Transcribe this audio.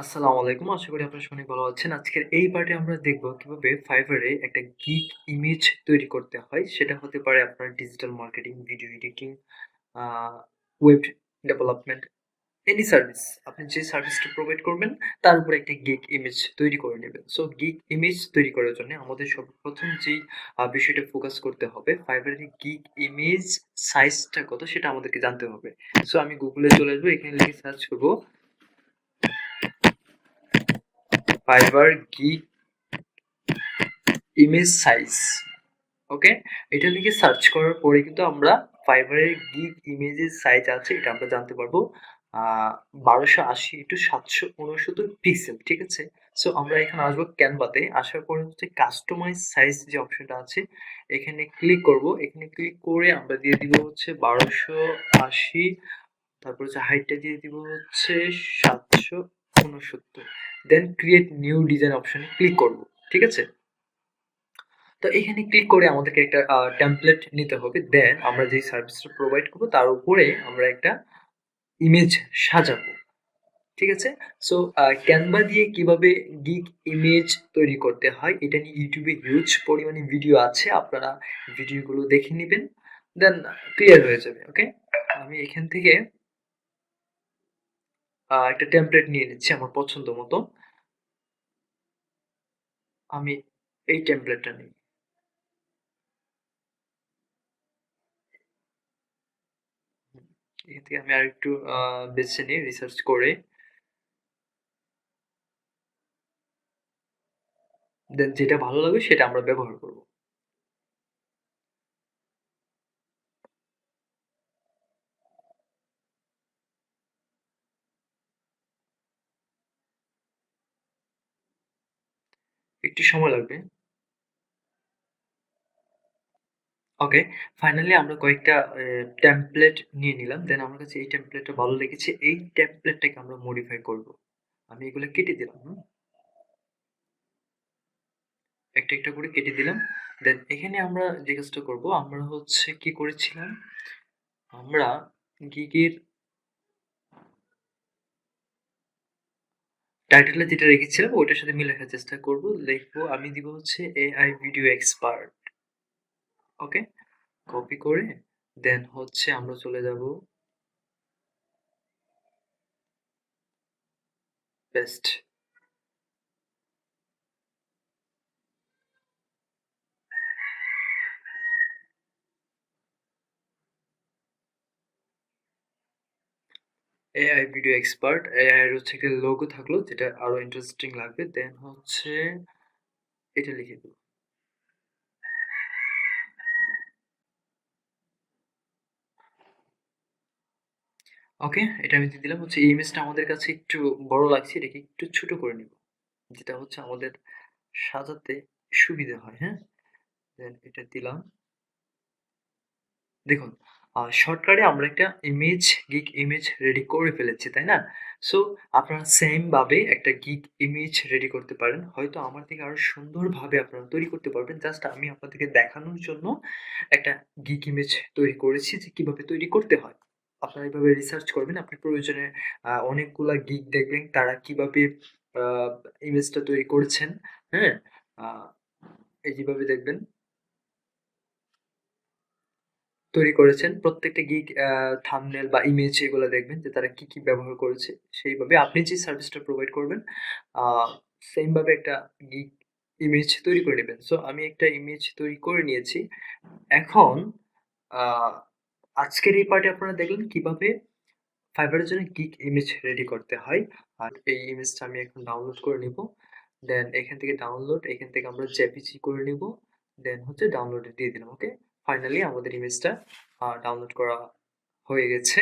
আসসালামু আলাইকুম। আশা করি আপনারা সবাই ভালো আছেন। আজকের এই পার্টে আমরা দেখব কিভাবে Fiverr এ একটা গিগ ইমেজ তৈরি করতে হয়। সেটা হতে পারে আপনার ডিজিটাল মার্কেটিং, ভিডিও এডিটিং, আ ওয়েব ডেভেলপমেন্ট, এনি সার্ভিস। আপনি যে সার্ভিসটা প্রোভাইড করবেন তার উপরে একটা গিগ ইমেজ তৈরি করে নেবেন। সো গিগ ইমেজ তৈরি করার জন্য আমাদের সর্বপ্রথম যেই বিষয়টা ফোকাস করতে হবে, Fiverr এর গিগ ইমেজ সাইজটা কত সেটা আমাদেরকে জানতে হবে। সো আমি গুগলে চলে আসবো, এখানে লিখে সার্চ করব Fiverr gig ইমেজ সাইজ। ওকে, এটা লিখে সার্চ করার পরে কিন্তু আমরা ফাইবারের গিগ ইমেজের সাইজ আছে এটা আমরা জানতে পারবো 1280 ইন্টু 769 পিক্সেল। ঠিক আছে, সো আমরা এখানে আসবো ক্যানভাতে। আসার পরে হচ্ছে কাস্টমাইজ সাইজ যে অপশনটা আছে এখানে ক্লিক করব। এখানে ক্লিক করে আমরা দিয়ে দিব হচ্ছে 1280, তারপর হচ্ছে হাইটটা দিয়ে দিব হচ্ছে 769, দেন ক্রিয়েট নিউ ডিজাইন অপশনে ক্লিক করব। ঠিক আছে, তো এখানে ক্লিক করে আমাদেরকে একটা টেমপ্লেট নিতে হবে। দেন আমরা যেই সার্ভিসটা প্রোভাইড করবো তার উপরে আমরা একটা ইমেজ সাজাবো। ঠিক আছে, সো ক্যানভা দিয়ে কিভাবে গিগ ইমেজ তৈরি করতে হয় এটা নিয়ে ইউটিউবে হিউজ পরিমাণে ভিডিও আছে, আপনারা ভিডিওগুলো দেখে নেবেন, দেন ক্লিয়ার হয়ে যাবে। ওকে, আমি এখান থেকে একটা টেমপ্লেট নিয়ে নিচ্ছি আমার পছন্দ মতো। আমি এই টেমপ্লেটটা নিই। এখান থেকে আমি আর একটু বেছে নিই রিসার্চ করে, দেন যেটা ভালো লাগবে সেটা আমরা ব্যবহার করব। একটু সময় লাগবে। ওকে, ফাইনালি আমরা কয়েকটা টেমপ্লেট নিয়ে নিলাম। দেন আমার কাছে এই টেমপ্লেটটা ভালো লেগেছে, এই টেমপ্লেটটাকে আমরা মডিফাই করব। আমি এগুলো কেটে দিলাম। একটা একটা করে কেটে দিলাম। দেন এখানে আমরা যে কাজটা করব, আমরা হচ্ছে কি করেছিলাম, আমরা গিগের টাইটেলটা যেটা রেখেছিলাম ওটার সাথে মিল রাখার চেষ্টা করব। লিখবো, আমি দিব হচ্ছে AI video expert. Okay, copy করে দেন হচ্ছে আমরা চলে যাব paste. AI video expert, AI এর হচ্ছে একটা লোগো থাকলো যেটা আরো ইন্টারেস্টিং লাগবে। দেন হচ্ছে এটা লিখে দেবো। ওকে, এটা আমি দিয়ে দিলাম। হচ্ছে এই ইমেজটা আমাদের কাছে একটু বড় লাগছে, এটাকে একটু ছোট করে নিব, যেটা হচ্ছে আমাদের সাজাতে সুবিধা হয়। হ্যাঁ, দেন এটা দিলাম। দেখুন, শর্টকাটে আমরা একটা গিগ ইমেজ রেডি করে ফেলেছি, তাই না? সো আপনারা সেম ভাবে একটা গিগ ইমেজ রেডি করতে পারেন। হয়তো আমার থেকে আরো সুন্দরভাবে আপনারা তৈরি করতে পারবেন। জাস্ট আমি আপনাদেরকে দেখানোর জন্য একটা গিগ ইমেজ তৈরি করেছি যে কিভাবে তৈরি করতে হয়। আপনারা এভাবে রিসার্চ করবেন, আপনি প্রয়োজনে অনেকগুলা গিগ দেখবেন তারা কিভাবে ইমেজটা তৈরি করেছেন। হ্যাঁ, আহ, এই যেভাবে দেখবেন তৈরি করেছেন। প্রত্যেকটা গিগ থাম্বনেল বা ইমেজ এগুলো দেখবেন যে তারা কি, কি ব্যবহার করেছে। সেইভাবে আপনি যে সার্ভিসটা প্রোভাইড করবেন আ সেম ভাবে একটা গিগ ইমেজ তৈরি করে নেবেন। সো আমি একটা ইমেজ তৈরি করে নিয়েছি। এখন আ আজকের এই পার্টে আপনারা দেখলেন কিভাবে Fiverr এর জন্য গিগ ইমেজ রেডি করতে হয়। আর এই ইমেজটা আমি এখন ডাউনলোড করে নিব। দেন এখান থেকে ডাউনলোড, এখান থেকে আমরা জেপিজি করে নিব। দেন হচ্ছে ডাউনলোডে দিয়ে দিলাম। ওকে, ফাইনালি আমাদের ইমেজটা ডাউনলোড করা হয়ে গেছে।